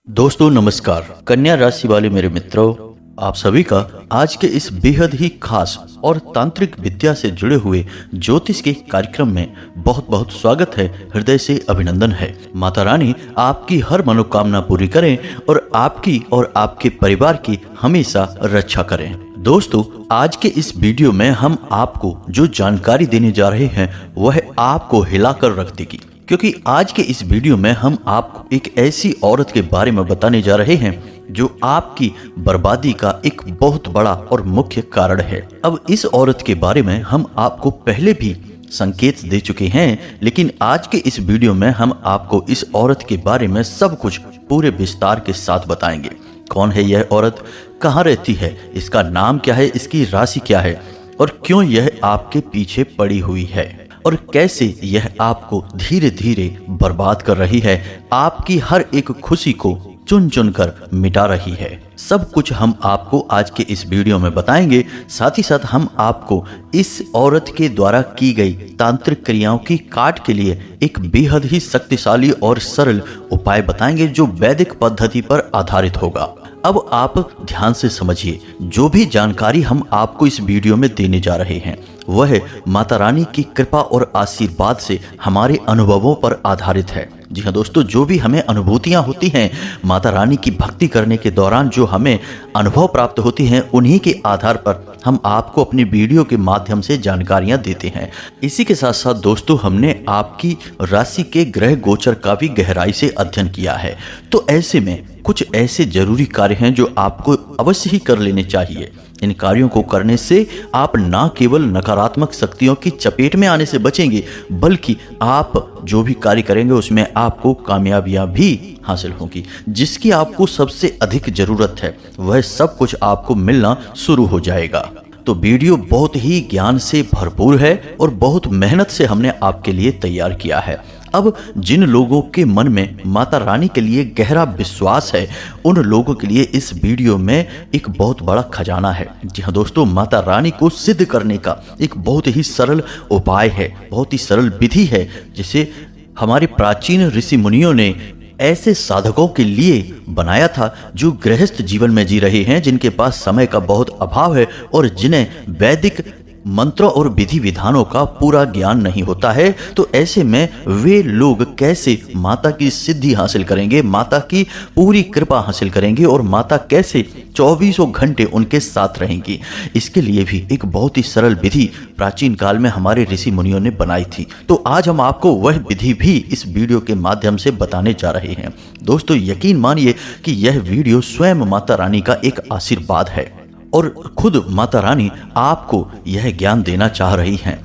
दोस्तों नमस्कार। कन्या राशि वाले मेरे मित्रों, आप सभी का आज के इस बेहद ही खास और तांत्रिक विद्या से जुड़े हुए ज्योतिष के कार्यक्रम में बहुत बहुत स्वागत है। हृदय से अभिनंदन है। माता रानी आपकी हर मनोकामना पूरी करें और आपकी और आपके परिवार की हमेशा रक्षा करें। दोस्तों, आज के इस वीडियो में हम आपको जो जानकारी देने जा रहे हैं वह आपको हिलाकर रख देगी, क्योंकि आज के इस वीडियो में हम आपको एक ऐसी औरत के बारे में बताने जा रहे हैं जो आपकी बर्बादी का एक बहुत बड़ा और मुख्य कारण है। अब इस औरत के बारे में हम आपको पहले भी संकेत दे चुके हैं, लेकिन आज के इस वीडियो में हम आपको इस औरत के बारे में सब कुछ पूरे विस्तार के साथ बताएंगे। कौन है यह औरत, कहाँ रहती है, इसका नाम क्या है, इसकी राशि क्या है और क्यों यह आपके पीछे पड़ी हुई है और कैसे यह आपको धीरे धीरे बर्बाद कर रही है, आपकी हर एक खुशी को चुन चुन कर मिटा रही है। सब कुछ हम आपको आज के इस वीडियो में बताएंगे। साथ ही साथ हम आपको इस औरत के द्वारा की गई तांत्रिक क्रियाओं की काट के लिए एक बेहद ही शक्तिशाली और सरल उपाय बताएंगे जो वैदिक पद्धति पर आधारित होगा। अब आप ध्यान से समझिए, जो भी जानकारी हम आपको इस वीडियो में देने जा रहे हैं वह माता रानी की कृपा और आशीर्वाद से हमारे अनुभवों पर आधारित है। जी हाँ दोस्तों, जो भी हमें अनुभूतियां होती हैं माता रानी की भक्ति करने के दौरान, जो हमें अनुभव प्राप्त होती हैं, उन्हीं के आधार पर हम आपको अपनी वीडियो के माध्यम से जानकारियां देते हैं। इसी के साथ साथ दोस्तों, हमने आपकी राशि के ग्रह गोचर का भी गहराई से अध्ययन किया है। तो ऐसे में कुछ ऐसे जरूरी कार्य हैं जो आपको अवश्य ही कर लेने चाहिए। इन कार्यों को करने से आप न केवल नकारात्मक शक्तियों की चपेट में आने से बचेंगे, बल्कि आप जो भी कार्य करेंगे उसमें आपको कामयाबियां भी हासिल होंगी। जिसकी आपको सबसे अधिक जरूरत है वह सब कुछ आपको मिलना शुरू हो जाएगा। तो वीडियो बहुत ही ज्ञान से भरपूर है और बहुत मेहनत से हमने आपके लिए तैयार किया है। अब जिन लोगों के मन में माता रानी के लिए गहरा विश्वास है, उन लोगों के लिए इस वीडियो में एक बहुत बड़ा खजाना है। जी हाँ दोस्तों, माता रानी को सिद्ध करने का एक बहुत ही सरल उपाय है, बहुत ही सरल विधि है, जिसे हमारे प्राचीन ऋषि मुनियों ने ऐसे साधकों के लिए बनाया था जो गृहस्थ जीवन में जी रहे हैं, जिनके पास समय का बहुत अभाव है और जिन्हें वैदिक मंत्रों और विधि विधानों का पूरा ज्ञान नहीं होता है। तो ऐसे में वे लोग कैसे माता की सिद्धि हासिल करेंगे, माता की पूरी कृपा हासिल करेंगे और माता कैसे 24 घंटे उनके साथ रहेंगी, इसके लिए भी एक बहुत ही सरल विधि प्राचीन काल में हमारे ऋषि मुनियों ने बनाई थी। तो आज हम आपको वह विधि भी इस वीडियो के माध्यम से बताने जा रहे हैं। दोस्तों, यकीन मानिए कि यह वीडियो स्वयं माता रानी का एक आशीर्वाद है और खुद माता रानी आपको यह ज्ञान देना चाह रही हैं।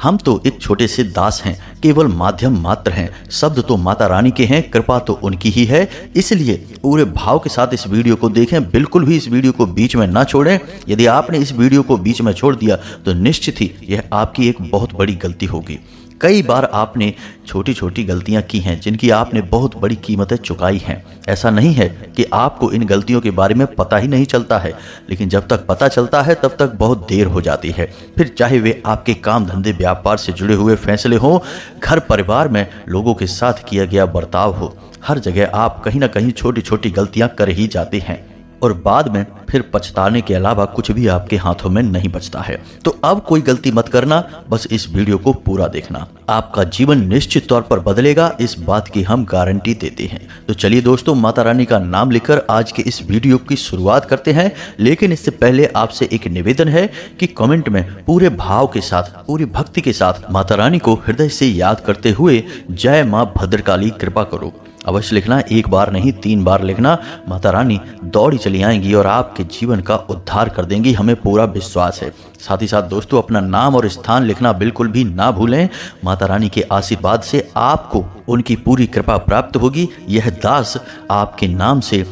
हम तो एक छोटे से दास हैं, केवल माध्यम मात्र हैं। शब्द तो माता रानी के हैं, कृपा तो उनकी ही है। इसलिए पूरे भाव के साथ इस वीडियो को देखें, बिल्कुल भी इस वीडियो को बीच में ना छोड़ें। यदि आपने इस वीडियो को बीच में छोड़ दिया तो निश्चित ही यह आपकी एक बहुत बड़ी गलती होगी। कई बार आपने छोटी छोटी गलतियां की हैं जिनकी आपने बहुत बड़ी कीमतें चुकाई हैं। ऐसा नहीं है कि आपको इन गलतियों के बारे में पता ही नहीं चलता है, लेकिन जब तक पता चलता है तब तक बहुत देर हो जाती है। फिर चाहे वे आपके काम धंधे व्यापार से जुड़े हुए फैसले हों, घर परिवार में लोगों के साथ किया गया बर्ताव हो, हर जगह आप कहीं ना कहीं छोटी छोटी गलतियां कर ही जाते हैं और बाद में फिर पछताने के अलावा कुछ भी आपके हाथों में नहीं बचता है। तो अब कोई गलती मत करना, बस इस वीडियो को पूरा देखना। आपका जीवन निश्चित तौर पर बदलेगा, इस बात की हम गारंटी देते हैं। तो चलिए दोस्तों, माता रानी का नाम लेकर आज के इस वीडियो की शुरुआत करते हैं। लेकिन इससे पहले आपसे एक निवेदन है कि कमेंट में पूरे भाव के साथ, पूरी भक्ति के साथ माता रानी को हृदय से याद करते हुए जय मां भद्रकाली कृपा करो अवश्य लिखना। एक बार नहीं, 3 बार लिखना। माता रानी दौड़ी चली आएंगी और आपके जीवन का उद्धार कर देंगी, हमें पूरा विश्वास है। साथ ही साथ दोस्तों, अपना नाम और स्थान लिखना बिल्कुल भी ना भूलें। माता रानी के आशीर्वाद से आपको उनकी पूरी कृपा प्राप्त होगी। यह दास आपके नाम से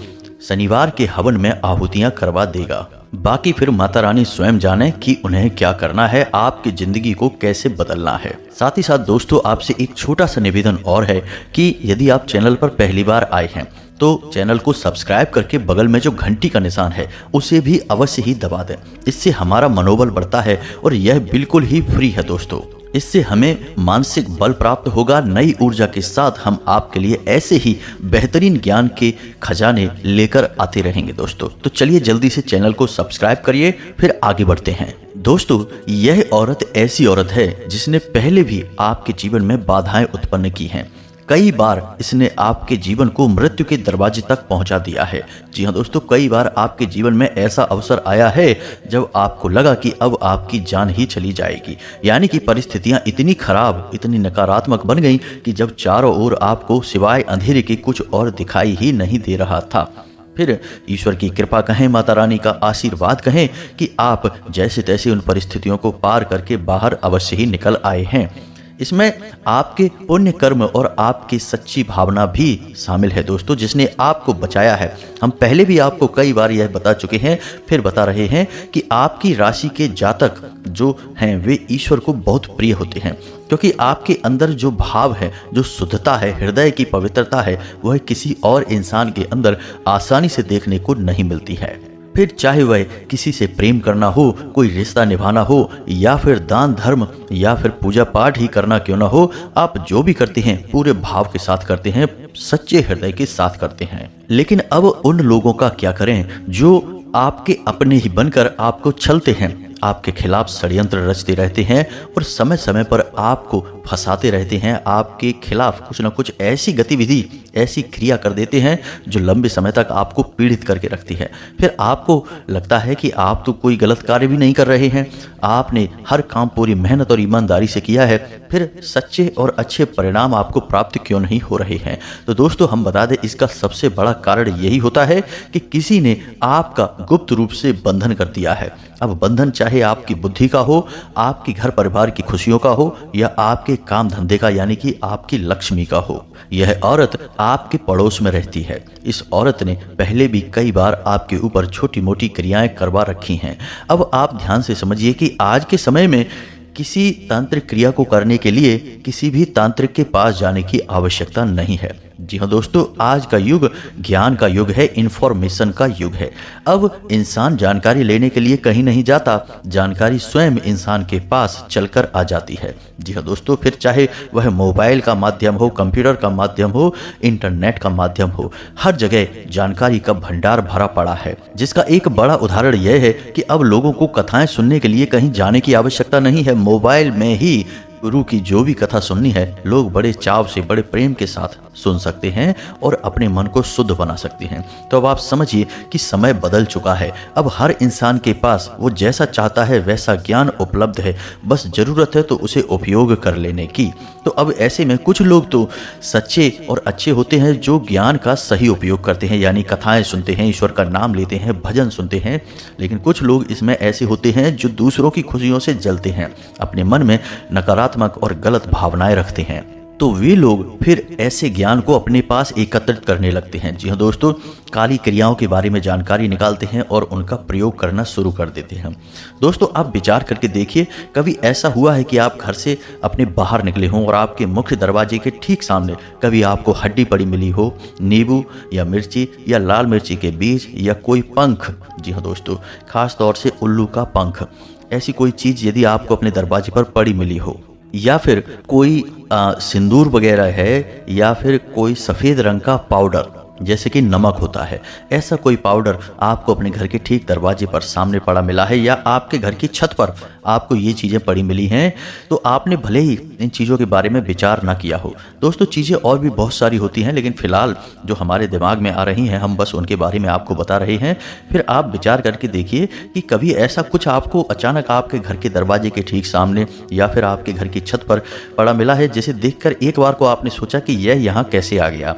शनिवार के हवन में आहुतियां करवा देगा। बाकी फिर माता रानी स्वयं जाने कि उन्हें क्या करना है, आपकी जिंदगी को कैसे बदलना है। साथ ही साथ दोस्तों, आपसे एक छोटा सा निवेदन और है कि यदि आप चैनल पर पहली बार आए हैं तो चैनल को सब्सक्राइब करके बगल में जो घंटी का निशान है उसे भी अवश्य ही दबा दें। इससे हमारा मनोबल बढ़ता है और यह बिल्कुल ही फ्री है दोस्तों। इससे हमें मानसिक बल प्राप्त होगा। नई ऊर्जा के साथ हम आपके लिए ऐसे ही बेहतरीन ज्ञान के खजाने लेकर आते रहेंगे दोस्तों। तो चलिए जल्दी से चैनल को सब्सक्राइब करिए, फिर आगे बढ़ते हैं। दोस्तों, यह औरत ऐसी औरत है जिसने पहले भी आपके जीवन में बाधाएं उत्पन्न की हैं। कई बार इसने आपके जीवन को मृत्यु के दरवाजे तक पहुंचा दिया है। जी हाँ दोस्तों, कई बार आपके जीवन में ऐसा अवसर आया है जब आपको लगा कि अब आपकी जान ही चली जाएगी, यानी कि परिस्थितियां इतनी खराब, इतनी नकारात्मक बन गई कि जब चारों ओर आपको सिवाय अंधेरे के कुछ और दिखाई ही नहीं दे रहा था। फिर ईश्वर की कृपा कहें, माता रानी का आशीर्वाद कहें कि आप जैसे तैसे उन परिस्थितियों को पार करके बाहर अवश्य ही निकल आए हैं। इसमें आपके पुण्य कर्म और आपकी सच्ची भावना भी शामिल है दोस्तों, जिसने आपको बचाया है। हम पहले भी आपको कई बार यह बता चुके हैं, फिर बता रहे हैं कि आपकी राशि के जातक जो हैं वे ईश्वर को बहुत प्रिय होते हैं, क्योंकि आपके अंदर जो भाव है, जो शुद्धता है, हृदय की पवित्रता है, वह किसी और इंसान के अंदर आसानी से देखने को नहीं मिलती है। फिर चाहे वह किसी से प्रेम करना हो, कोई रिश्ता निभाना हो, या फिर दान धर्म या फिर पूजा पाठ ही करना क्यों ना हो, आप जो भी करते हैं पूरे भाव के साथ करते हैं, सच्चे हृदय के साथ करते हैं। लेकिन अब उन लोगों का क्या करें जो आपके अपने ही बनकर आपको छलते हैं, आपके खिलाफ षड्यंत्र रचते रहते हैं और समय समय पर आपको फंसाते रहते हैं, आपके खिलाफ कुछ न कुछ ऐसी गतिविधि, ऐसी क्रिया कर देते हैं जो लंबे समय तक आपको पीड़ित करके रखती है। फिर आपको लगता है कि आप तो कोई गलत कार्य भी नहीं कर रहे हैं, आपने हर काम पूरी मेहनत और ईमानदारी से किया है, फिर सच्चे और अच्छे परिणाम आपको प्राप्त क्यों नहीं हो रहे हैं। तो दोस्तों, हम बता दें, इसका सबसे बड़ा कारण यही होता है कि किसी ने आपका गुप्त रूप से बंधन कर दिया है। अब बंधन चाहे आपकी बुद्धि का हो, आपके घर परिवार की खुशियों का हो, या आपके काम धंधे का यानी कि आपकी लक्ष्मी का हो। यह औरत आपके पड़ोस में रहती है। इस औरत ने पहले भी कई बार आपके ऊपर छोटी मोटी क्रियाएं करवा रखी हैं। अब आप ध्यान से समझिए कि आज के समय में किसी तांत्रिक क्रिया को करने के लिए किसी भी तांत्रिक के पास जाने की आवश्यकता नहीं है। जी हाँ दोस्तों, आज का युग ज्ञान का युग है, इंफॉर्मेशन का युग है। अब इंसान जानकारी लेने के लिए कहीं नहीं जाता, जानकारी स्वयं इंसान के पास चलकर आ जाती है। जी हाँ दोस्तों, फिर चाहे वह मोबाइल का माध्यम हो, कंप्यूटर का माध्यम हो, इंटरनेट का माध्यम हो, हर जगह जानकारी का भंडार भरा पड़ा है। जिसका एक बड़ा उदाहरण यह है कि अब लोगों को कथाएं सुनने के लिए कहीं जाने की आवश्यकता नहीं है। मोबाइल में ही गुरु की जो भी कथा सुननी है, लोग बड़े चाव से, बड़े प्रेम के साथ सुन सकते हैं और अपने मन को शुद्ध बना सकते हैं। तो अब आप समझिए कि समय बदल चुका है। अब हर इंसान के पास वो जैसा चाहता है वैसा ज्ञान उपलब्ध है, बस जरूरत है तो उसे उपयोग कर लेने की। तो अब ऐसे में कुछ लोग तो सच्चे और अच्छे होते हैं जो ज्ञान का सही उपयोग करते हैं, यानी कथाएं सुनते हैं, ईश्वर का नाम लेते हैं, भजन सुनते हैं। लेकिन कुछ लोग इसमें ऐसे होते हैं जो दूसरों की खुशियों से जलते हैं, अपने मन में नकारात्मक और गलत भावनाएं रखते हैं। तो वे लोग फिर ऐसे ज्ञान को अपने पास एकत्रित करने लगते हैं। जी हाँ दोस्तों, काली क्रियाओं के बारे में जानकारी निकालते हैं और उनका प्रयोग करना शुरू कर देते हैं। दोस्तों, आप विचार करके देखिए, कभी ऐसा हुआ है कि आप घर से अपने बाहर निकले हों और आपके मुख्य दरवाजे के ठीक सामने कभी आपको हड्डी पड़ी मिली हो, नींबू या मिर्ची या लाल मिर्ची के बीज या कोई पंख। जी हाँ दोस्तों, खास तौर से उल्लू का पंख, ऐसी कोई चीज यदि आपको अपने दरवाजे पर पड़ी मिली हो, या फिर कोई सिंदूर वगैरह है, या फिर कोई सफ़ेद रंग का पाउडर जैसे कि नमक होता है, ऐसा कोई पाउडर आपको अपने घर के ठीक दरवाजे पर सामने पड़ा मिला है, या आपके घर की छत पर आपको ये चीज़ें पड़ी मिली हैं, तो आपने भले ही इन चीज़ों के बारे में विचार ना किया हो। दोस्तों, चीज़ें और भी बहुत सारी होती हैं, लेकिन फ़िलहाल जो हमारे दिमाग में आ रही हैं हम बस उनके बारे में आपको बता रहे हैं। फिर आप विचार करके देखिए कि कभी ऐसा कुछ आपको अचानक आपके घर के दरवाजे के ठीक सामने या फिर आपके घर की छत पर पड़ा मिला है, जिसे देखकर एक बार को आपने सोचा कि यह यहाँ कैसे आ गया,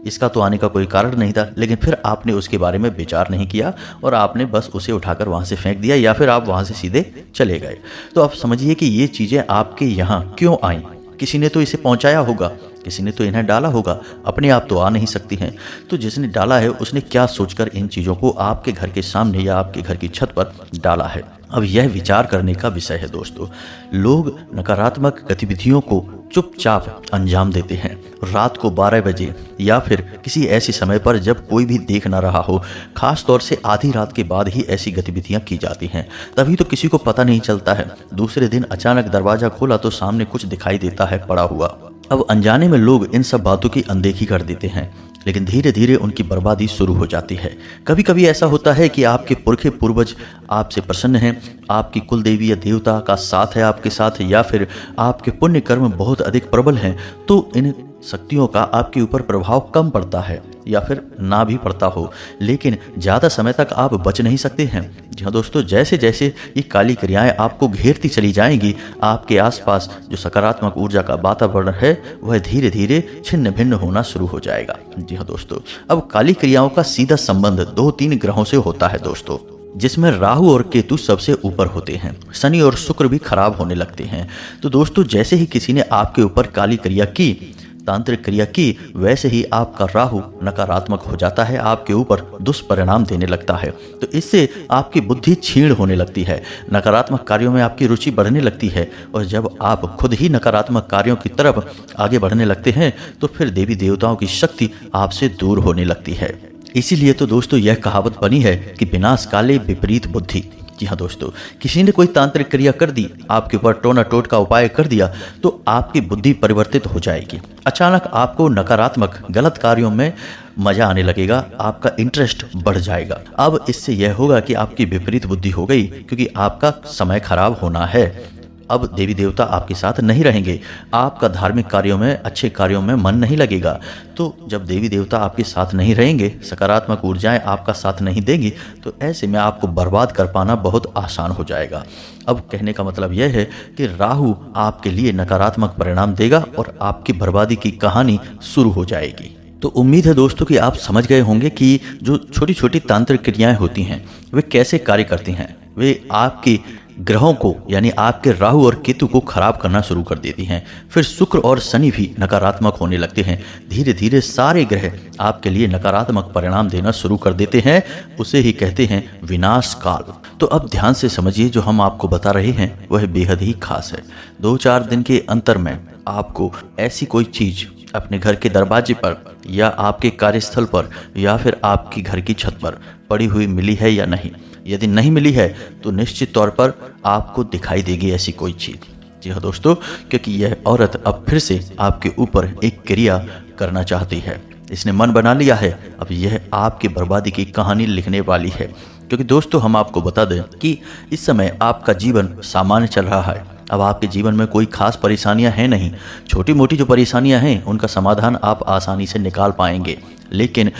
इसका तो आने का कोई कारण नहीं था, लेकिन फिर आपने उसके बारे में विचार नहीं किया और आपने बस उसे उठाकर वहाँ से फेंक दिया, या फिर आप वहाँ से सीधे चले गए। तो आप समझिए कि ये चीज़ें आपके यहाँ क्यों आईं। किसी ने तो इसे पहुँचाया होगा, किसी ने तो इन्हें डाला होगा, अपने आप तो आ नहीं सकती हैं। तो जिसने डाला है उसने क्या सोचकर इन चीज़ों को आपके घर के सामने या आपके घर की छत पर डाला है। अब यह विचार करने का विषय है दोस्तों। लोग नकारात्मक गतिविधियों को चुपचाप अंजाम देते हैं। रात को 12 बजे या फिर किसी ऐसे समय पर जब कोई भी देख ना रहा हो, खास तौर से आधी रात के बाद ही ऐसी गतिविधियां की जाती हैं। तभी तो किसी को पता नहीं चलता है। दूसरे दिन अचानक दरवाजा खोला तो सामने कुछ दिखाई देता है पड़ा हुआ। अब अनजाने में लोग इन सब बातों की अनदेखी कर देते हैं, लेकिन धीरे धीरे उनकी बर्बादी शुरू हो जाती है। कभी कभी ऐसा होता है कि आपके पुरखे पूर्वज आपसे प्रसन्न हैं, आपकी कुल देवी या देवता का साथ है आपके साथ, या फिर आपके पुण्य कर्म बहुत अधिक प्रबल हैं, तो इन शक्तियों का आपके ऊपर प्रभाव कम पड़ता है या फिर ना भी पड़ता हो, लेकिन ज़्यादा समय तक आप बच नहीं सकते हैं। जी हाँ दोस्तों, जैसे जैसे ये काली क्रियाएं आपको घेरती चली जाएंगी, आपके आसपास जो सकारात्मक ऊर्जा का वातावरण है वह धीरे धीरे छिन्न भिन्न होना शुरू हो जाएगा। जी हाँ दोस्तों, अब काली क्रियाओं का सीधा संबंध 2-3 ग्रहों से होता है दोस्तों, जिसमें राहु और केतु सबसे ऊपर होते हैं। शनि और शुक्र भी खराब होने लगते हैं। तो दोस्तों, जैसे ही किसी ने आपके ऊपर काली क्रिया की, तांत्रिक क्रिया की, वैसे ही आपका राहु नकारात्मक हो जाता है, आपके ऊपर दुष्परिणाम देने लगता है। तो इससे आपकी बुद्धि क्षीण होने लगती है, नकारात्मक कार्यों में आपकी रुचि बढ़ने लगती है, और जब आप खुद ही नकारात्मक कार्यों की तरफ आगे बढ़ने लगते हैं तो फिर देवी देवताओं की शक्ति आपसे दूर होने लगती है। इसीलिए तो दोस्तों यह कहावत बनी है कि विनाश काले विपरीत बुद्धि। जी हाँ दोस्तों, किसी ने कोई तांत्रिक क्रिया कर दी, आपके ऊपर टोना टोट का उपाय कर दिया, तो आपकी बुद्धि परिवर्तित हो जाएगी। अचानक आपको नकारात्मक गलत कार्यों में मजा आने लगेगा, आपका इंटरेस्ट बढ़ जाएगा। अब इससे यह होगा कि आपकी विपरीत बुद्धि हो गई, क्योंकि आपका समय खराब होना है। अब देवी देवता आपके साथ नहीं रहेंगे, आपका धार्मिक कार्यों में, अच्छे कार्यों में मन नहीं लगेगा। तो जब देवी देवता आपके साथ नहीं रहेंगे, सकारात्मक ऊर्जाएं आपका साथ नहीं देंगी, तो ऐसे में आपको बर्बाद कर पाना बहुत आसान हो जाएगा। अब कहने का मतलब यह है कि राहु आपके लिए नकारात्मक परिणाम देगा और आपकी बर्बादी की कहानी शुरू हो जाएगी। तो उम्मीद है दोस्तों कि आप समझ गए होंगे कि जो छोटी छोटी तांत्रिक क्रियाएं होती हैं वे कैसे कार्य करती हैं। वे आपकी ग्रहों को, यानी आपके राहु और केतु को खराब करना शुरू कर देती हैं। फिर शुक्र और शनि भी नकारात्मक होने लगते हैं। धीरे धीरे सारे ग्रह आपके लिए नकारात्मक परिणाम देना शुरू कर देते हैं। उसे ही कहते हैं विनाश काल। तो अब ध्यान से समझिए, जो हम आपको बता रहे हैं वह बेहद ही खास है। 2-4 दिन के अंतर में आपको ऐसी कोई चीज अपने घर के दरवाजे पर या आपके कार्यस्थल पर या फिर आपकी घर की छत पर पड़ी हुई मिली है या नहीं। यदि नहीं मिली है तो निश्चित तौर पर आपको दिखाई देगी ऐसी कोई चीज। जी हाँ दोस्तों, क्योंकि यह औरत अब फिर से आपके ऊपर एक क्रिया करना चाहती है। इसने मन बना लिया है, अब यह आपकी बर्बादी की कहानी लिखने वाली है। क्योंकि दोस्तों हम आपको बता दें कि इस समय आपका जीवन सामान्य चल रहा है। अब आपके जीवन में कोई खास परेशानियां हैं नहीं। छोटी मोटी जो परेशानियां हैं उनका समाधान आप आसानी से निकाल पाएंगे, लेकिन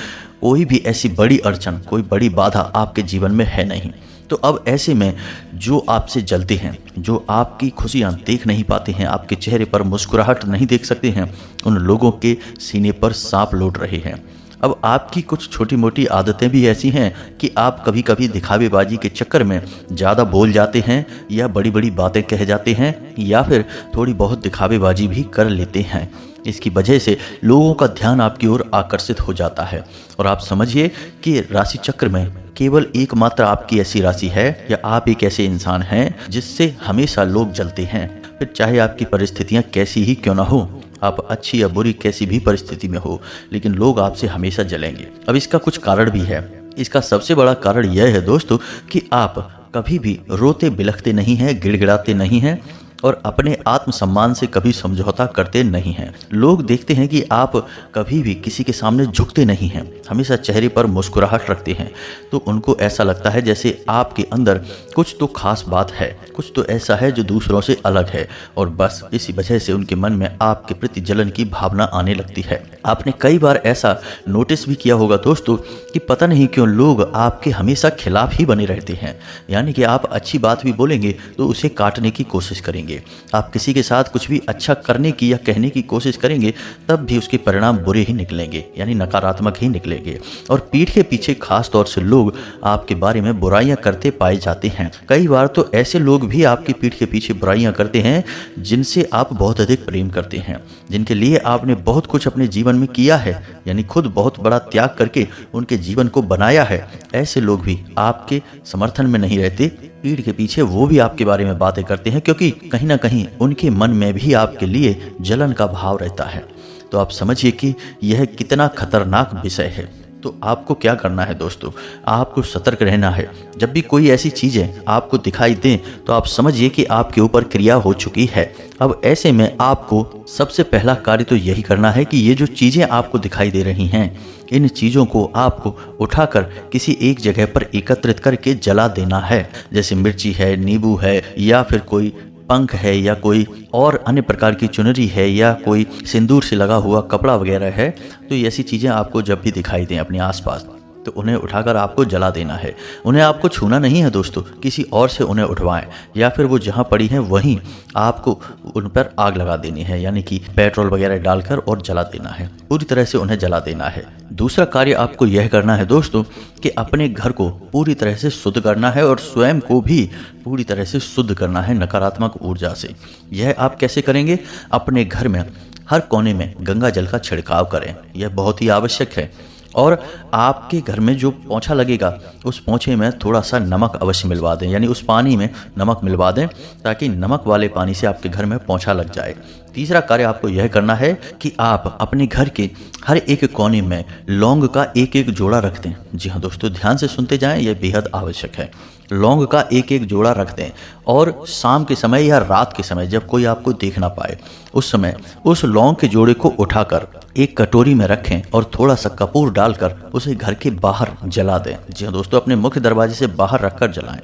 कोई भी ऐसी बड़ी अड़चन, कोई बड़ी बाधा आपके जीवन में है नहीं। तो अब ऐसे में जो आपसे जलते हैं, जो आपकी खुशियां देख नहीं पाते हैं, आपके चेहरे पर मुस्कुराहट नहीं देख सकते हैं, उन लोगों के सीने पर सांप लौट रहे हैं। अब आपकी कुछ छोटी मोटी आदतें भी ऐसी हैं कि आप कभी कभी दिखावेबाजी के चक्कर में ज़्यादा बोल जाते हैं या बड़ी बड़ी बातें कह जाते हैं या फिर थोड़ी बहुत दिखावेबाजी भी कर लेते हैं। इसकी वजह से लोगों का ध्यान आपकी ओर आकर्षित हो जाता है। और आप समझिए कि राशि चक्र में केवल एकमात्र आपकी ऐसी राशि है या आप एक ऐसे इंसान हैं जिससे हमेशा लोग जलते हैं। फिर चाहे आपकी परिस्थितियां कैसी ही क्यों ना हो, आप अच्छी या बुरी कैसी भी परिस्थिति में हो, लेकिन लोग आपसे हमेशा जलेंगे। अब इसका कुछ कारण भी है। इसका सबसे बड़ा कारण यह है दोस्तों कि आप कभी भी रोते बिलखते नहीं हैं, गिड़गिड़ाते नहीं हैं और अपने आत्मसम्मान से कभी समझौता करते नहीं हैं। लोग देखते हैं कि आप कभी भी किसी के सामने झुकते नहीं हैं, हमेशा चेहरे पर मुस्कुराहट रखते हैं। तो उनको ऐसा लगता है जैसे आपके अंदर कुछ तो खास बात है, कुछ तो ऐसा है जो दूसरों से अलग है, और बस इसी वजह से उनके मन में आपके प्रति जलन की भावना आने लगती है। आपने कई बार ऐसा नोटिस भी किया होगा दोस्तों कि पता नहीं क्यों लोग आपके हमेशा खिलाफ ही बने रहते हैं। यानी कि आप अच्छी बात भी बोलेंगे तो उसे काटने की कोशिश करेंगे। आप किसी के साथ कुछ भी अच्छा करने की या कहने की कोशिश करेंगे तब भी उसके परिणाम बुरे ही निकलेंगे, यानी नकारात्मक ही निकलेंगे। और पीठ के पीछे खास तौर से लोग आपके बारे में बुराइयां करते पाए जाते हैं। कई बार तो ऐसे लोग भी आपकी पीठ के पीछे बुराइयां करते हैं जिनसे आप बहुत अधिक प्रेम करते हैं, जिनके लिए आपने बहुत कुछ अपने जीवन में किया है, यानी खुद बहुत बड़ा त्याग करके उनके जीवन को बनाया है। ऐसे लोग भी आपके समर्थन में नहीं रहते, पीठ के पीछे वो भी आपके बारे में बातें करते हैं, क्योंकि कहीं ना कहीं उनके मन में भी आपके लिए जलन का भाव रहता है। तो आप समझिए कि यह कितना खतरनाक विषय है। तो आपको क्या करना है दोस्तों, आपको सतर्क रहना है। जब भी कोई ऐसी चीज़ें आपको दिखाई दें तो आप समझिए कि आपके ऊपर क्रिया हो चुकी है। अब ऐसे में आपको सबसे पहला कार्य तो यही करना है कि ये जो चीज़ें आपको दिखाई दे रही हैं, इन चीज़ों को आपको उठाकर किसी एक जगह पर एकत्रित करके जला देना है। जैसे मिर्ची है, नींबू है, या फिर कोई पंख है, या कोई और अन्य प्रकार की चुनरी है, या कोई सिंदूर से लगा हुआ कपड़ा वगैरह है। तो ऐसी चीज़ें आपको जब भी दिखाई दें अपने आसपास, तो उन्हें उठाकर आपको जला देना है। उन्हें आपको छूना नहीं है दोस्तों, किसी और से उन्हें उठवाएं, या फिर वो जहाँ पड़ी हैं वहीं आपको उन पर आग लगा देनी है, यानी कि पेट्रोल वगैरह डालकर और जला देना है। पूरी तरह से उन्हें जला देना है। दूसरा कार्य आपको यह करना है दोस्तों कि अपने घर को पूरी तरह से शुद्ध करना है और स्वयं को भी पूरी तरह से शुद्ध करना है नकारात्मक ऊर्जा से। यह आप कैसे करेंगे? अपने घर में हर कोने में गंगा जल का छिड़काव करें, यह बहुत ही आवश्यक है। और आपके घर में जो पोंछा लगेगा उस पोंछे में थोड़ा सा नमक अवश्य मिलवा दें, यानी उस पानी में नमक मिलवा दें, ताकि नमक वाले पानी से आपके घर में पोंछा लग जाए। तीसरा कार्य आपको यह करना है कि आप अपने घर के हर एक कोने में लौंग का एक एक जोड़ा रख दें। जी हाँ दोस्तों, ध्यान से सुनते जाएं, यह बेहद आवश्यक है। लौंग का एक एक जोड़ा रख दें और शाम के समय या रात के समय जब कोई आपको देख ना पाए, उस समय उस लौंग के जोड़े को उठाकर एक कटोरी में रखें और थोड़ा सा कपूर डालकर उसे घर के बाहर जला दें। जी हाँ दोस्तों, अपने मुख्य दरवाजे से बाहर रखकर जलाएं।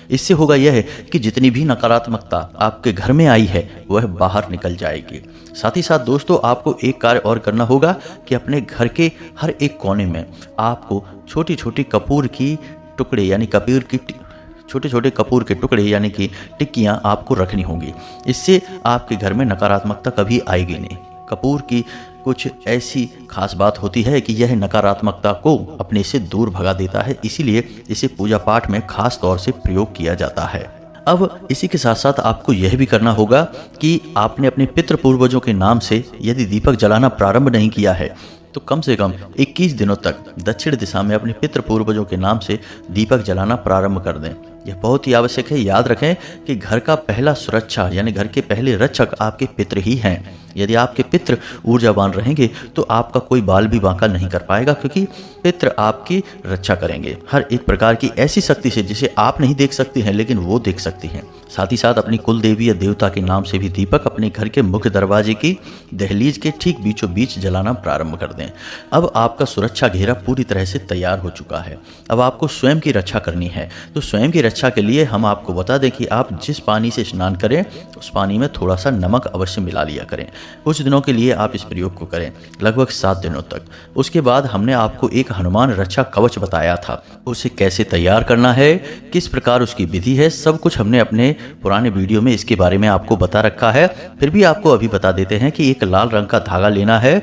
इससे होगा यह है कि जितनी भी नकारात्मकता आपके घर में आई है वह बाहर निकल जाएगी। साथ ही साथ दोस्तों, आपको एक कार्य और करना होगा कि अपने घर के हर एक कोने में आपको छोटी छोटी कपूर की टुकड़े, यानी छोटे छोटे कपूर के टुकड़े यानी कि टिक्कियाँ आपको रखनी होंगी। इससे आपके घर में नकारात्मकता कभी आएगी नहीं। कपूर की कुछ ऐसी खास बात होती है कि यह नकारात्मकता को अपने से दूर भगा देता है, इसीलिए इसे पूजा पाठ में खास तौर से प्रयोग किया जाता है। अब इसी के साथ साथ आपको यह भी करना होगा कि आपने अपने पितृ पूर्वजों के नाम से यदि दीपक जलाना प्रारंभ नहीं किया है तो कम से कम 21 दिनों तक दक्षिण दिशा में अपने पितृ पूर्वजों के नाम से दीपक जलाना प्रारंभ कर दें। यह बहुत ही आवश्यक है। याद रखें कि घर का पहला सुरक्षा यानी घर के पहले रक्षक आपके पितृ ही हैं। यदि आपके पितृ ऊर्जावान रहेंगे तो आपका कोई बाल भी बांका नहीं कर पाएगा, क्योंकि पितृ आपकी रक्षा करेंगे हर एक प्रकार की ऐसी शक्ति से जिसे आप नहीं देख सकते हैं लेकिन वो देख सकती हैं। साथ ही साथ अपनी कुल देवी या देवता के नाम से भी दीपक अपने घर के मुख्य दरवाजे की दहलीज के ठीक बीचों बीच जलाना प्रारंभ कर दें। अब आपका सुरक्षा घेरा पूरी तरह से तैयार हो चुका है। अब आपको स्वयं की रक्षा करनी है। तो स्वयं की रक्षा के लिए हम आपको बता दें कि आप जिस पानी से स्नान करें उस पानी में थोड़ा सा नमक अवश्य मिला लिया करें। कुछ दिनों के लिए आप इस प्रयोग को करें, लगभग 7 दिनों तक। उसके बाद हमने आपको एक हनुमान रक्षा कवच बताया था, उसे कैसे तैयार करना है, किस प्रकार उसकी विधि है, सब कुछ हमने अपने पुराने वीडियो में इसके बारे में आपको बता रखा है। फिर भी आपको अभी बता देते हैं कि एक लाल रंग का धागा लेना है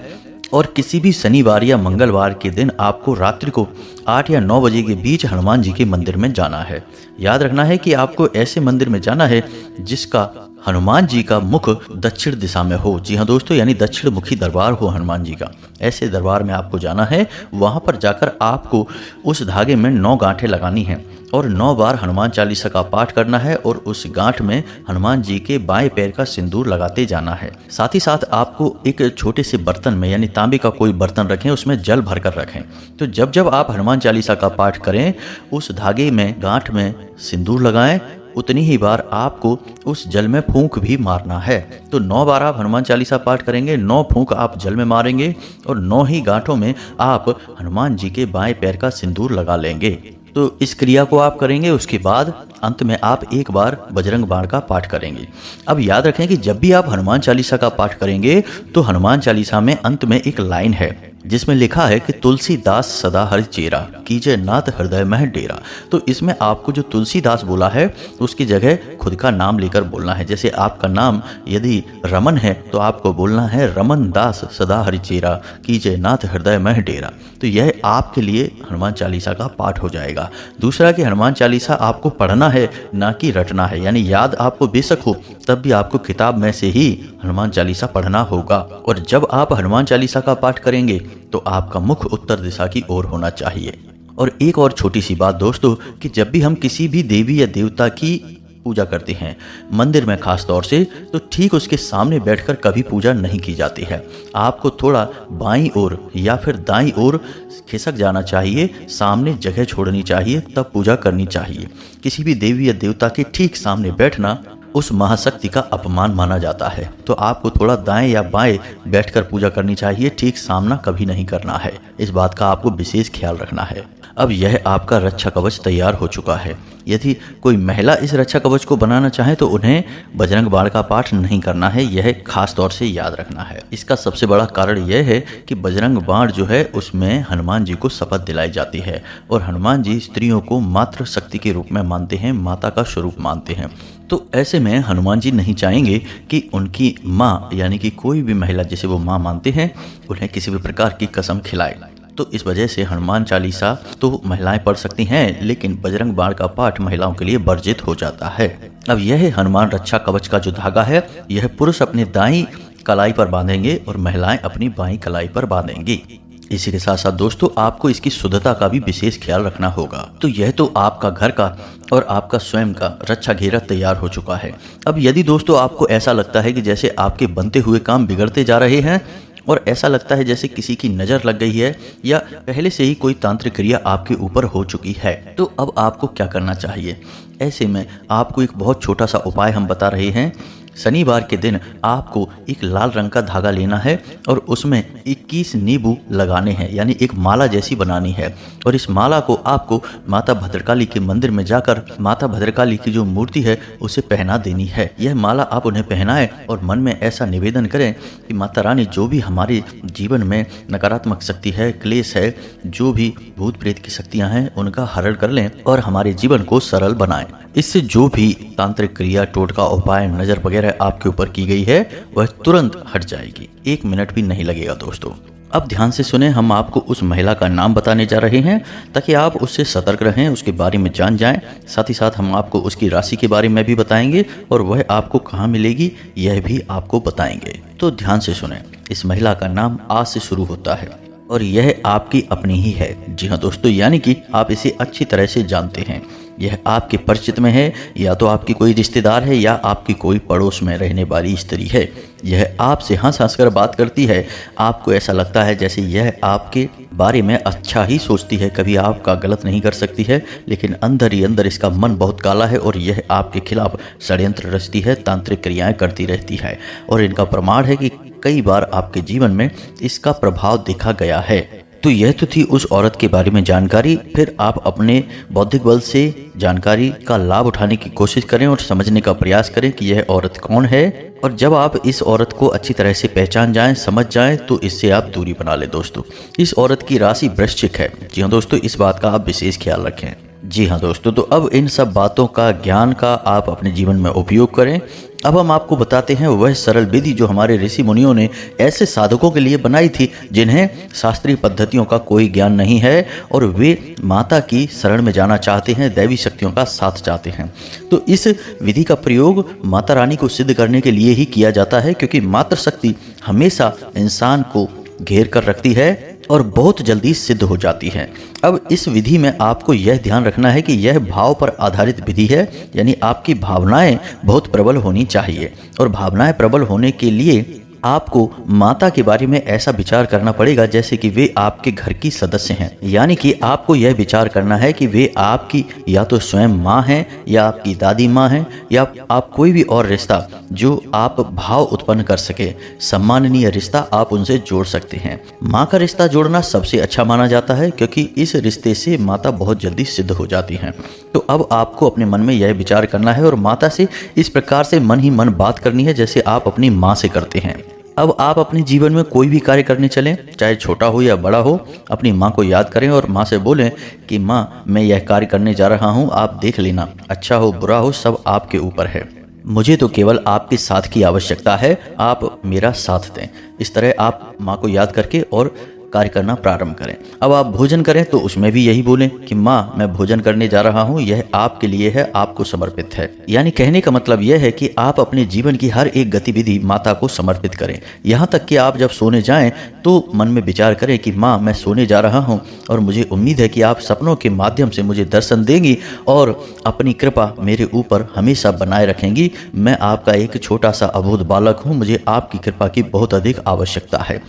और किसी भी शनिवार या मंगलवार के दिन आपको रात्रि को 8 या 9 बजे के बीच हनुमान जी के मंदिर में जाना है। याद रखना है कि आपको ऐसे मंदिर में जाना है जिसका हनुमान जी का मुख दक्षिण दिशा में हो। जी हाँ दोस्तों, यानी दक्षिण मुखी दरबार हो हनुमान जी का। ऐसे दरबार में आपको जाना है। वहाँ पर जाकर आपको उस धागे में 9 गांठें लगानी हैं और 9 बार हनुमान चालीसा का पाठ करना है और उस गांठ में हनुमान जी के बाएं पैर का सिंदूर लगाते जाना है। साथ ही साथ आपको एक छोटे से बर्तन में यानी तांबे का कोई बर्तन रखें, उसमें जल भरकर रखें। तो जब जब आप हनुमान चालीसा का पाठ करें उस धागे में गांठ में सिंदूर लगाएं, उतनी ही बार आपको उस जल में फूंक भी मारना है। तो 9 बार आप हनुमान चालीसा पाठ करेंगे, 9 फूंक आप जल में मारेंगे और 9 ही गांठों में आप हनुमान जी के बाएं पैर का सिंदूर लगा लेंगे। तो इस क्रिया को आप करेंगे। उसके बाद अंत में आप एक बार बजरंग बाण का पाठ करेंगे। अब याद रखें कि जब भी आप हनुमान चालीसा का पाठ करेंगे तो हनुमान चालीसा में अंत में एक लाइन है जिसमें लिखा है कि तुलसीदास सदा हरि चेरा कीजय नाथ हृदय मह डेरा। तो इसमें आपको जो तुलसीदास बोला है उसकी जगह खुद का नाम लेकर बोलना है। जैसे आपका नाम यदि रमन है तो आपको बोलना है रमन दास सदा हरि चेरा कीजय नाथ हृदय मह डेरा। तो यह आपके लिए हनुमान चालीसा का पाठ हो जाएगा। दूसरा कि हनुमान चालीसा आपको पढ़ना है ना कि रटना है, यानी याद आपको बेशक हो तब भी आपको किताब में से ही हनुमान चालीसा पढ़ना होगा। और जब आप हनुमान चालीसा का पाठ करेंगे तो आपका मुख उत्तर दिशा की ओर होना चाहिए और एक और छोटी सी बात दोस्तों, कि जब भी हम किसी भी देवी या देवता की पूजा करते हैं मंदिर में खास तौर से, तो ठीक उसके सामने बैठकर कभी पूजा नहीं की जाती है। आपको थोड़ा बाईं ओर या फिर दाईं ओर खिसक जाना चाहिए, सामने जगह छोड़नी चाहिए, तब पूजा करनी चाहिए। किसी भी देवी या देवता के ठीक सामने बैठना उस महाशक्ति का अपमान माना जाता है। तो आपको थोड़ा दाएं या बाएं बैठकर पूजा करनी चाहिए, ठीक सामना कभी नहीं करना है। इस बात का आपको विशेष ख्याल रखना है। अब यह आपका रक्षा कवच तैयार हो चुका है। यदि कोई महिला इस रक्षा कवच को बनाना चाहे तो उन्हें बजरंग बाण का पाठ नहीं करना है, यह खास तौर से याद रखना है। इसका सबसे बड़ा कारण यह है कि बजरंग बाण जो है उसमें हनुमान जी को शपथ दिलाई जाती है, और हनुमान जी स्त्रियों को मातृ शक्ति के रूप में मानते हैं, माता का स्वरूप मानते हैं। तो ऐसे में हनुमान जी नहीं चाहेंगे कि उनकी माँ यानी कि कोई भी महिला जिसे वो माँ मानते हैं उन्हें किसी भी प्रकार की कसम खिलाए। तो इस वजह से हनुमान चालीसा तो महिलाएं पढ़ सकती हैं, लेकिन बजरंग बाण का पाठ महिलाओं के लिए वर्जित हो जाता है। अब यह हनुमान रक्षा कवच का जो धागा है, यह पुरुष अपने दाईं कलाई पर बांधेंगे और महिलाएं अपनी बाईं कलाई पर बांधेंगी। इसी के साथ साथ दोस्तों आपको इसकी शुद्धता का भी विशेष ख्याल रखना होगा। तो यह तो आपका घर का और आपका स्वयं का रक्षा घेरा तैयार हो चुका है। अब यदि दोस्तों आपको ऐसा लगता है कि जैसे आपके बनते हुए काम बिगड़ते जा रहे हैं और ऐसा लगता है जैसे किसी की नज़र लग गई है या पहले से ही कोई तांत्रिक क्रिया आपके ऊपर हो चुकी है, तो अब आपको क्या करना चाहिए? ऐसे में आपको एक बहुत छोटा सा उपाय हम बता रहे हैं। शनिवार के दिन आपको एक लाल रंग का धागा लेना है और उसमें 21 नींबू लगाने हैं, यानी एक माला जैसी बनानी है। और इस माला को आपको माता भद्रकाली के मंदिर में जाकर माता भद्रकाली की जो मूर्ति है उसे पहना देनी है। यह माला आप उन्हें पहनाएं और मन में ऐसा निवेदन करें कि माता रानी जो भी हमारे जीवन में नकारात्मक शक्ति है, क्लेश है, जो भी भूत प्रेत की शक्तियां हैं उनका हरण कर लें और हमारे जीवन को सरल बनाएं। इससे जो भी तांत्रिक क्रिया, टोटका, उपाय, नजर वगैरह आपके ऊपर की गई है वह तुरंत हट जाएगी। 1 मिनट भी नहीं लगेगा दोस्तों। अब ध्यान से सुने, हम आपको उस महिला का नाम बताने जा रहे हैं ताकि आप उससे सतर्क रहें, उसके बारे में जान जाएं। साथ ही साथ हम आपको उसकी राशि के बारे में भी बताएंगे और वह आपको कहाँ मिलेगी यह भी आपको बताएंगे। तो ध्यान से सुने, इस महिला का नाम आ से शुरू होता है और यह आपकी अपनी ही है। जी हाँ दोस्तों, यानी कि आप इसे अच्छी तरह से जानते हैं। यह आपके परिचित में है, या तो आपकी कोई रिश्तेदार है या आपकी कोई पड़ोस में रहने वाली स्त्री है। यह आपसे हंस हंस कर बात करती है। आपको ऐसा लगता है जैसे यह आपके बारे में अच्छा ही सोचती है, कभी आपका गलत नहीं कर सकती है, लेकिन अंदर ही अंदर इसका मन बहुत काला है और यह आपके खिलाफ षड्यंत्र रचती है, तांत्रिक क्रियाएं करती रहती है। और इनका प्रमाण है कि कई बार आपके जीवन में इसका प्रभाव देखा गया है। तो यह तो थी उस औरत के बारे में जानकारी। फिर आप अपने बौद्धिक बल से जानकारी का लाभ उठाने की कोशिश करें और समझने का प्रयास करें कि यह औरत कौन है। और जब आप इस औरत को अच्छी तरह से पहचान जाएं, समझ जाएं, तो इससे आप दूरी बना लें दोस्तों। इस औरत की राशि वृश्चिक है। जी हाँ दोस्तों, इस बात का आप विशेष ख्याल रखें। जी हाँ दोस्तों, तो अब इन सब बातों का, ज्ञान का आप अपने जीवन में उपयोग करें। अब हम आपको बताते हैं वह सरल विधि जो हमारे ऋषि मुनियों ने ऐसे साधकों के लिए बनाई थी जिन्हें शास्त्रीय पद्धतियों का कोई ज्ञान नहीं है और वे माता की शरण में जाना चाहते हैं, दैवी शक्तियों का साथ चाहते हैं। तो इस विधि का प्रयोग माता रानी को सिद्ध करने के लिए ही किया जाता है, क्योंकि मातृ शक्ति हमेशा इंसान को घेर कर रखती है और बहुत जल्दी सिद्ध हो जाती है। अब इस विधि में आपको यह ध्यान रखना है कि यह भाव पर आधारित विधि है, यानी आपकी भावनाएं बहुत प्रबल होनी चाहिए। और भावनाएं प्रबल होने के लिए आपको माता के बारे में ऐसा विचार करना पड़ेगा जैसे कि वे आपके घर की सदस्य हैं। यानी कि आपको यह विचार करना है कि वे आपकी या तो स्वयं माँ हैं, या आपकी दादी माँ हैं, या आप कोई भी और रिश्ता जो आप भाव उत्पन्न कर सके, सम्माननीय रिश्ता आप उनसे जोड़ सकते हैं। माँ का रिश्ता जोड़ना सबसे अच्छा माना जाता है, क्योंकि इस रिश्ते से माता बहुत जल्दी सिद्ध हो जाती हैं। तो अब आपको अपने मन में यह विचार करना है और माता से इस प्रकार से मन ही मन बात करनी है जैसे आप अपनी माँ से करते हैं। अब आप अपने जीवन में कोई भी कार्य करने चलें, चाहे छोटा हो या बड़ा हो, अपनी माँ को याद करें और माँ से बोलें कि माँ, मैं यह कार्य करने जा रहा हूँ, आप देख लेना, अच्छा हो बुरा हो सब आपके ऊपर है, मुझे तो केवल आपके साथ की आवश्यकता है, आप मेरा साथ दें। इस तरह आप माँ को याद करके और कार्य करना प्रारंभ करें। अब आप भोजन करें तो उसमें भी यही बोलें कि माँ, मैं भोजन करने जा रहा हूँ, यह आपके लिए है, आपको समर्पित है। यानी कहने का मतलब यह है कि आप अपने जीवन की हर एक गतिविधि माता को समर्पित करें। यहाँ तक कि आप जब सोने जाएं तो मन में विचार करें कि माँ, मैं सोने जा रहा हूँ और मुझे उम्मीद है कि आप सपनों के माध्यम से मुझे दर्शन देंगी और अपनी कृपा मेरे ऊपर हमेशा बनाए रखेंगी। मैं आपका एक छोटा सा अबोध बालक हूँ, मुझे आपकी कृपा की बहुत अधिक आवश्यकता है।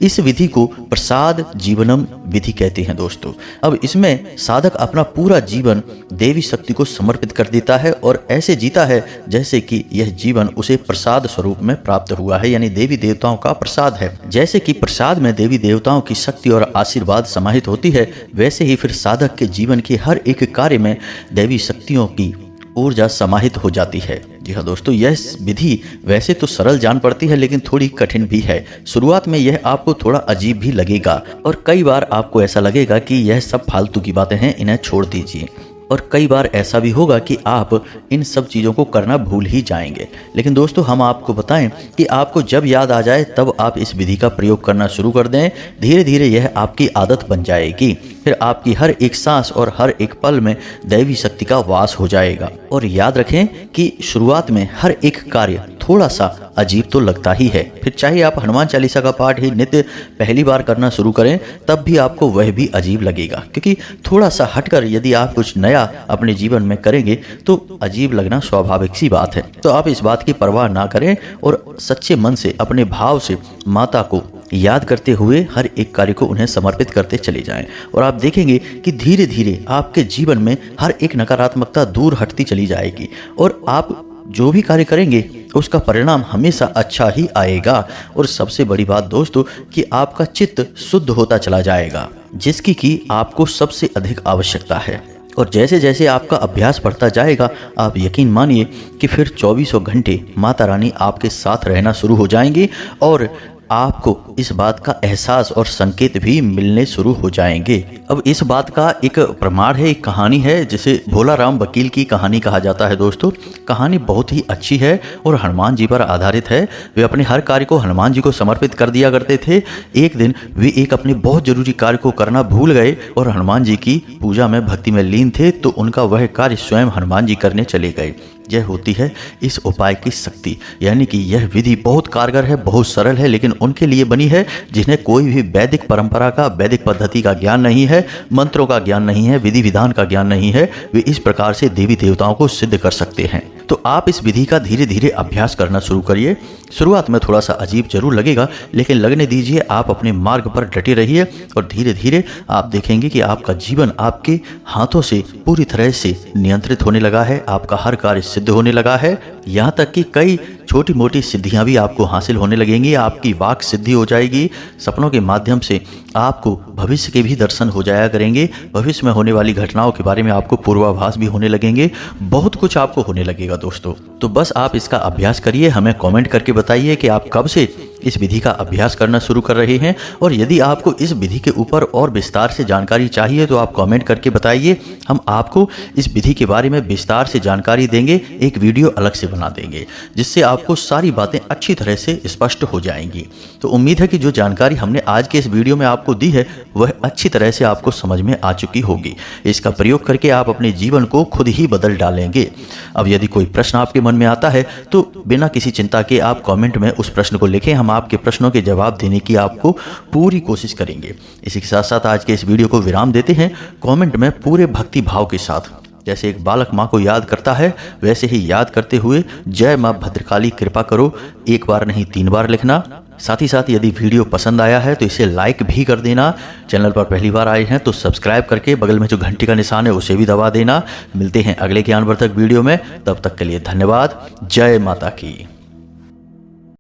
इस विधि को प्रसाद जीवनम विधि कहते हैं दोस्तों। अब इसमें साधक अपना पूरा जीवन देवी शक्ति को समर्पित कर देता है और ऐसे जीता है जैसे कि यह जीवन उसे प्रसाद स्वरूप में प्राप्त हुआ है, यानी देवी देवताओं का प्रसाद है। जैसे कि प्रसाद में देवी देवताओं की शक्ति और आशीर्वाद समाहित होती है, वैसे ही फिर साधक के जीवन के हर एक कार्य में देवी शक्तियों की ऊर्जा समाहित हो जाती है। जी हाँ दोस्तों, यह विधि वैसे तो सरल जान पड़ती है लेकिन थोड़ी कठिन भी है। शुरुआत में यह आपको थोड़ा अजीब भी लगेगा और कई बार आपको ऐसा लगेगा कि यह सब फालतू की बातें हैं, इन्हें छोड़ दीजिए। और कई बार ऐसा भी होगा कि आप इन सब चीज़ों को करना भूल ही जाएंगे। लेकिन दोस्तों, हम आपको बताएं कि आपको जब याद आ जाए तब आप इस विधि का प्रयोग करना शुरू कर दें। धीरे धीरे यह आपकी आदत बन जाएगी। फिर आपकी हर एक सांस और हर एक पल में दैवी शक्ति का वास हो जाएगा। और याद रखें कि शुरुआत में हर एक कार्य थोड़ा सा अजीब तो लगता ही है। फिर चाहे आप हनुमान चालीसा का पाठ ही नित्य पहली बार करना शुरू करें तब भी आपको वह भी अजीब लगेगा, क्योंकि थोड़ा सा हटकर यदि आप कुछ नया अपने जीवन में करेंगे तो अजीब लगना स्वाभाविक सी बात है। तो आप इस बात की परवाह ना करें और सच्चे मन से अपने भाव से माता को याद करते हुए हर एक कार्य को उन्हें समर्पित करते चले जाएं। और आप देखेंगे कि धीरे धीरे आपके जीवन में हर एक नकारात्मकता दूर हटती चली जाएगी और आप जो भी कार्य करेंगे उसका परिणाम हमेशा अच्छा ही आएगा। और सबसे बड़ी बात दोस्तों कि आपका चित्त शुद्ध होता चला जाएगा, जिसकी कि आपको सबसे अधिक आवश्यकता है। और जैसे जैसे आपका अभ्यास बढ़ता जाएगा, आप यकीन मानिए कि फिर 24 घंटे माता रानी आपके साथ रहना शुरू हो जाएंगी और आपको इस बात का एहसास और संकेत भी मिलने शुरू हो जाएंगे। अब इस बात का एक प्रमाण है, एक कहानी है जिसे भोला राम वकील की कहानी कहा जाता है। दोस्तों, कहानी बहुत ही अच्छी है और हनुमान जी पर आधारित है। वे अपने हर कार्य को हनुमान जी को समर्पित कर दिया करते थे। एक दिन वे एक अपने बहुत जरूरी कार्य को करना भूल गए और हनुमान जी की पूजा में भक्ति में लीन थे, तो उनका वह कार्य स्वयं हनुमान जी करने चले गए। यह होती है इस उपाय की शक्ति, यानी कि यह विधि बहुत कारगर है, बहुत सरल है, लेकिन उनके लिए बनी है जिन्हें कोई भी वैदिक परंपरा का, वैदिक पद्धति का ज्ञान नहीं है, मंत्रों का ज्ञान नहीं है, विधि विधान का ज्ञान नहीं है। वे इस प्रकार से देवी देवताओं को सिद्ध कर सकते हैं। तो आप इस विधि का धीरे धीरे अभ्यास करना शुरू करिए। शुरुआत में थोड़ा सा अजीब जरूर लगेगा, लेकिन लगने दीजिए। आप अपने मार्ग पर डटे रहिए और धीरे धीरे आप देखेंगे कि आपका जीवन आपके हाथों से पूरी तरह से नियंत्रित होने लगा है। आपका हर कार्य सिद्ध होने लगा है, यहाँ तक कि कई छोटी मोटी सिद्धियां भी आपको हासिल होने लगेंगी। आपकी वाक सिद्धि हो जाएगी। सपनों के माध्यम से आपको भविष्य के भी दर्शन हो जाया करेंगे। भविष्य में होने वाली घटनाओं के बारे में आपको पूर्वाभास भी होने लगेंगे। बहुत कुछ आपको होने लगेगा दोस्तों। तो बस आप इसका अभ्यास करिए। हमें कमेंट करके बताइए कि आप कब से इस विधि का अभ्यास करना शुरू कर रहे हैं। और यदि आपको इस विधि के ऊपर और विस्तार से जानकारी चाहिए तो आप कमेंट करके बताइए। हम आपको इस विधि के बारे में विस्तार से जानकारी देंगे, एक वीडियो अलग से बना देंगे, जिससे आपको सारी बातें अच्छी तरह से स्पष्ट हो जाएंगी। तो उम्मीद है कि जो जानकारी हमने आज के इस वीडियो में आपको दी है वह अच्छी तरह से आपको समझ में आ चुकी होगी। इसका प्रयोग करके आप अपने जीवन को खुद ही बदल डालेंगे। अब यदि कोई प्रश्न आपके मन में आता है तो बिना किसी चिंता के आप कमेंट में उस प्रश्न को लिखें। हम आपके प्रश्नों के जवाब देने की आपको पूरी कोशिश करेंगे। इसी के साथ साथ आज के इस वीडियो को विराम देते हैं। कमेंट में पूरे भक्ति भाव के साथ, जैसे एक बालक माँ को याद करता है वैसे ही याद करते हुए जय माँ भद्रकाली कृपा करो एक बार नहीं 3 बार लिखना। साथ ही साथ यदि वीडियो पसंद आया है तो इसे लाइक भी कर देना। चैनल पर पहली बार आए हैं तो सब्सक्राइब करके बगल में जो घंटी का निशान है उसे भी दबा देना। मिलते हैं अगले ज्ञानवर्धक वीडियो में, तब तक के लिए धन्यवाद। जय माता की।